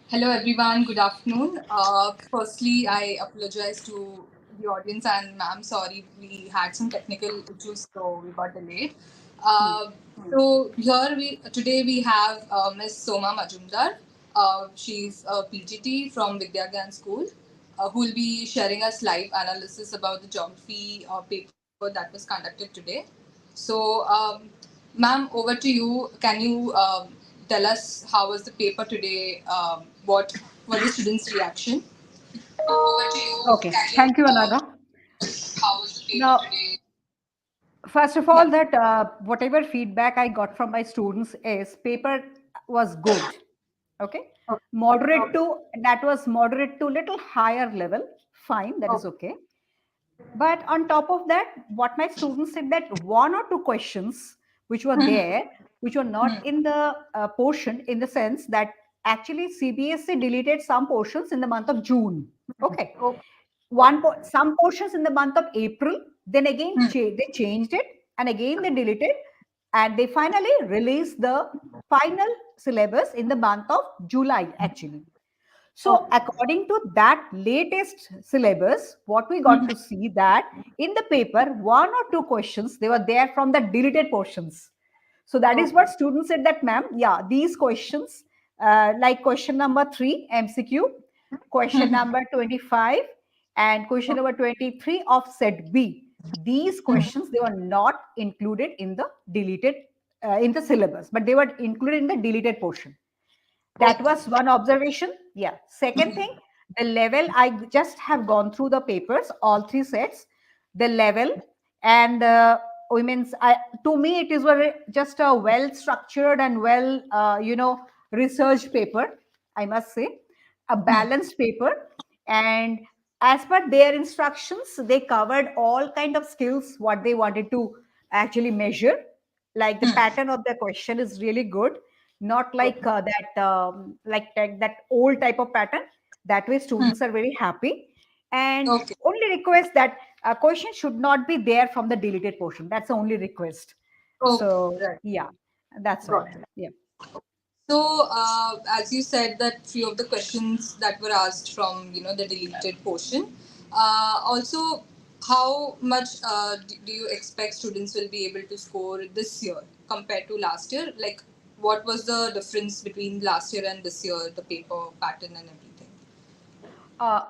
Hello, everyone. Good afternoon. Firstly, I apologize to the audience and ma'am. Sorry, we had some technical issues, so we got delayed. Uh, so here we today we have Miss Soma Majumdar. She's a PGT from Vidyagyan School, who will be sharing us live analysis about the geography paper that was conducted today. So, ma'am, over to you. Can you tell us how was the paper today? What were the students' reaction? Over to you. Okay, Can you thank you, Anaga. how was the paper Now, today? first of Yeah. all, that whatever feedback I got from my students is paper was good. Okay, Okay. moderate to that was moderate to little higher level. Fine, that is Okay. okay. But on top of that, what my students said that one or two questions which were there, which were not in the portion, in the sense that actually CBSE deleted some portions in the month of June. Okay, Okay. some portions in the month of April, then again they changed it, and again they deleted, and they finally released the final syllabus in the month of July actually. So Okay. according to that latest syllabus, what we got to see that in the paper, one or two questions, they were there from the deleted portions. So that is what Okay. students said that, ma'am, yeah, these questions, like question number 3, MCQ, question number 25, and question number 23 of set B. These questions, they were not included in the deleted, in the syllabus, but they were included in the deleted portion. That Okay. was one observation. Yeah. Second thing, the level, I just have gone through the papers, all three sets, the level and women's. To me, it is just a well structured and well, researched paper, I must say, a balanced paper. And as per their instructions, they covered all kind of skills, what they wanted to actually measure. Like the pattern of the question is really good, not like Okay. that old type of pattern. That way students are very happy, and Okay. only request that a question should not be there from the deleted portion. That's the only request. Okay. So Right. yeah, that's all. Got it. Yeah. So, as you said, that few of the questions that were asked from the deleted portion. Also, how much do you expect students will be able to score this year compared to last year? Like, what was the difference between last year and this year, the paper pattern and everything?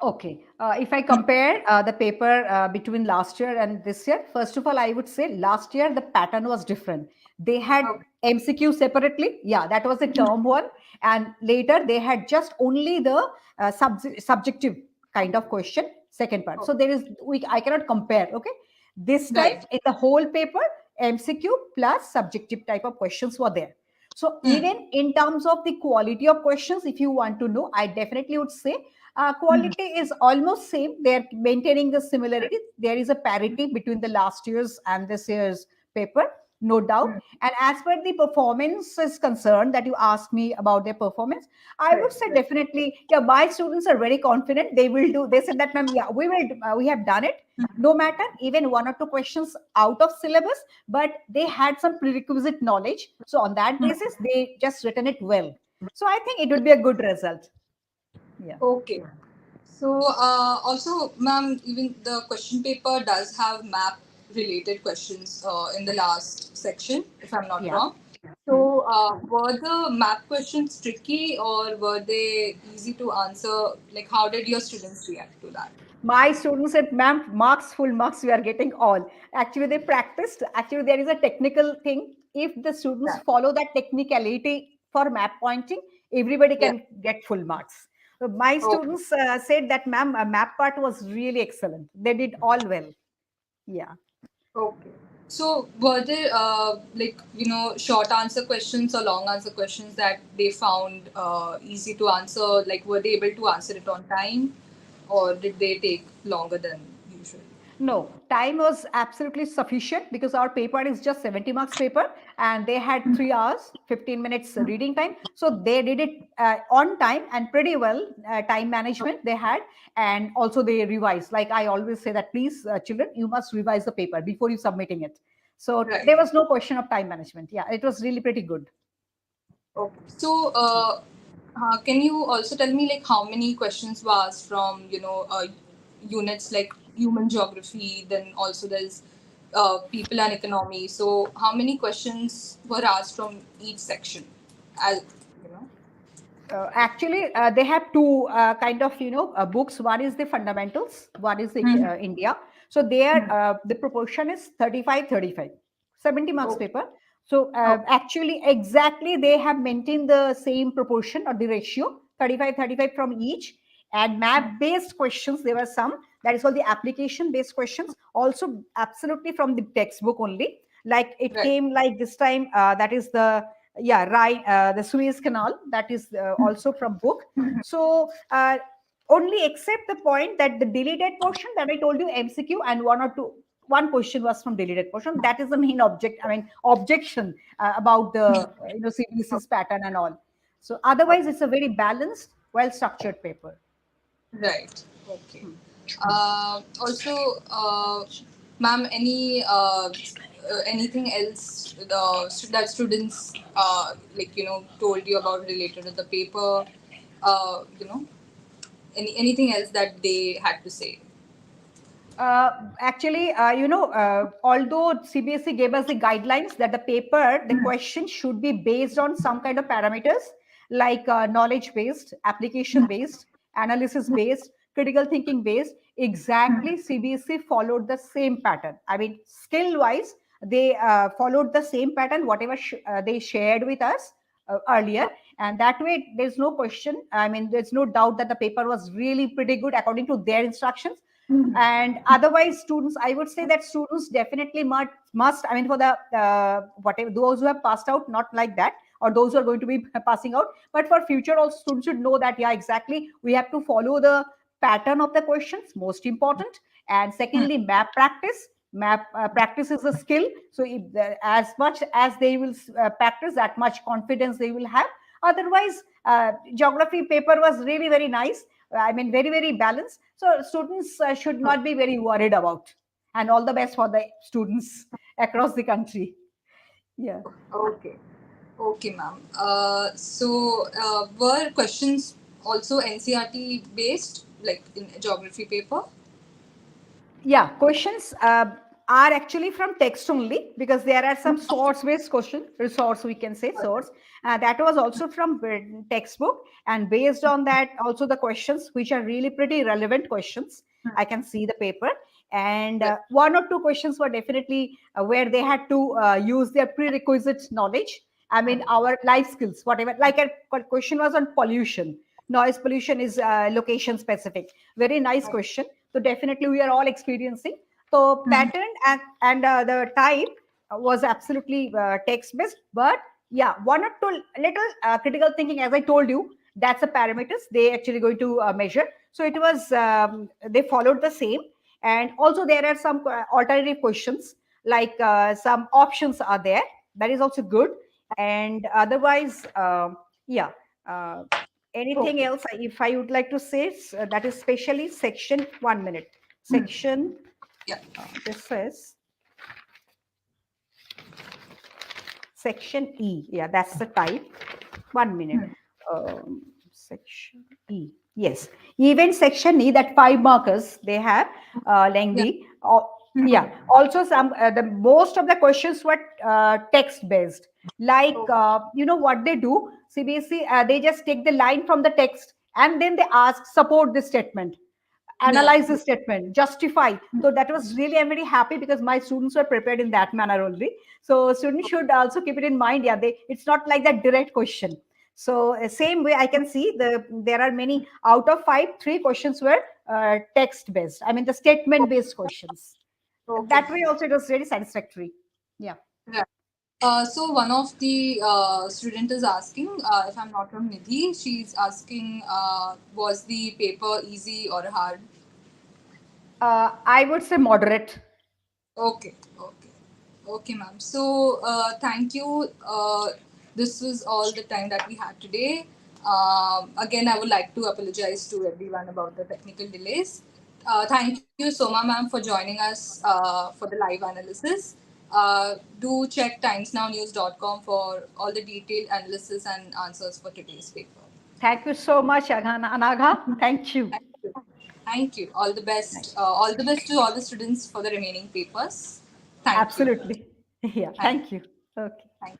Okay. If I compare the paper between last year and this year, first of all, I would say last year the pattern was different. They had Okay. MCQ separately. Yeah, that was the term one. And later they had just only the subjective kind of question, second part. Okay. So I cannot compare. Okay. This time Right. in the whole paper, MCQ plus subjective type of questions were there. So Hmm. even in terms of the quality of questions, if you want to know, I definitely would say quality is almost same. They're maintaining the similarity. There is a parity between the last year's and this year's paper, no doubt. Hmm. And as per the performance is concerned, that you asked me about their performance, I would Right. say Right. definitely, yeah, my students are very confident. They will do. They said that, ma'am, yeah, we have done it. No matter even one or two questions out of syllabus, but they had some prerequisite knowledge. So on that basis, they just written it well. So I think it would be a good result. Yeah. Okay. So, also, ma'am, even the question paper does have map related questions in the last section, if I'm not Yeah. wrong. Hmm. So, were the map questions tricky or were they easy to answer? Like, how did your students react to that? My students said, ma'am, marks, full marks, we are getting all. Actually, they practiced. Actually, there is a technical thing. If the students Yeah. follow that technicality for map pointing, everybody Yeah. can get full marks. So my Okay. students said that, ma'am, map part was really excellent. They did all well. Yeah. Okay. So, were there like short answer questions or long answer questions that they found easy to answer? Like, were they able to answer it on time, or did they take longer than usual? No, time was absolutely sufficient because our paper is just 70 marks paper, and they had 3 hours, 15 minutes reading time. So they did it on time and pretty well. Time management they had, and also they revised. Like I always say that, please, children, you must revise the paper before you submitting it. So Right. there was no question of time management. Yeah, it was really pretty good. Okay. So, Can you also tell me like how many questions were asked from units like human geography? Then also there's people and economy. So how many questions were asked from each section? As you know. Actually, they have two kind of books. One is the fundamentals, one is the Hmm. India. So there Hmm. the proportion is 35 35, 70 marks Okay. paper. So Okay. actually exactly they have maintained the same proportion or the ratio, 35 35 from each. And map based questions, there were some, that is called the application based questions, also absolutely from the textbook only. Like it Right. came like this time, that is the, yeah, right, the Suez Canal, that is also from book. So only except the point that the deleted portion that I told you, MCQ, and one or two, one question was from deleted portion. That is the main object, I mean objection about the CBSE's pattern and all. So otherwise it's a very balanced, well structured paper. Right. Okay. Hmm. Also, ma'am, anything else that students told you about related to the paper? You know, anything else that they had to say? Actually, although CBSE gave us the guidelines that the paper, the question should be based on some kind of parameters like knowledge based, application based, analysis based, critical thinking based. Exactly, CBSE followed the same pattern. I mean, skill wise, they followed the same pattern, whatever they shared with us earlier. And that way, there's no question. I mean, there's no doubt that the paper was really pretty good according to their instructions. And otherwise students, I would say that students definitely must, I mean for the whatever, those who have passed out, not like that, or those who are going to be passing out, but for future also students should know that, yeah, exactly, we have to follow the pattern of the questions, most important. And secondly, map practice. Map practice is a skill, so if as much as they will practice, that much confidence they will have. Otherwise, geography paper was really very nice, I mean, very, very balanced. So students should not be very worried about. And all the best for the students across the country. Yeah. Okay. Okay, ma'am. Were questions also NCRT based, like in geography paper? Yeah, questions are actually from text only, because there are some source based question, resource, we can say source, that was also from textbook. And based on that also the questions, which are really pretty relevant questions, I can see the paper. And Right. one or two questions were definitely where they had to use their prerequisite knowledge, I mean our life skills, whatever. Like a question was on pollution, noise pollution is location specific, very nice question. So definitely we are all experiencing. So pattern and the type was absolutely text based, but yeah, one or two little critical thinking, as I told you, that's the parameters they actually going to measure. So it was they followed the same. And also there are some alternative questions, like some options are there, that is also good. And otherwise, yeah, uh, anything Okay. else if I would like to say, that is especially section, 1 minute, section, Yeah. this is section E. Yeah, that's the type. 1 minute. Section E. Yes. Even section E, that 5 markers they have, Yeah. lengthy. Yeah. Also, some the most of the questions were text based. Like Okay. what they do, CBSE, they just take the line from the text and then they ask support this statement, Yeah. analyze the statement, justify. So that was really, I'm very happy because my students were prepared in that manner only. So students should also keep it in mind. Yeah, it's not like that direct question. So same way I can see there are many out of five, three questions were text based. I mean the statement based questions. Okay, That way ma'am. also it was very satisfactory. Yeah. Right. So one of the student is asking, if I'm not wrong, Nidhi, she's asking, was the paper easy or hard? I would say moderate. Okay, okay, okay, ma'am. So thank you. This was all the time that we had today. Again, I would like to apologize to everyone about the technical delays. Thank you, Soma ma'am, for joining us for the live analysis. Do check timesnownews.com for all the detailed analysis and answers for today's paper. Thank you so much, Anagha. Thank you. Thank you. Thank you. All the Thank best. you. All the best to all the students for the remaining papers. Thank you. Absolutely. Yeah, Thank, thank you. Okay. thank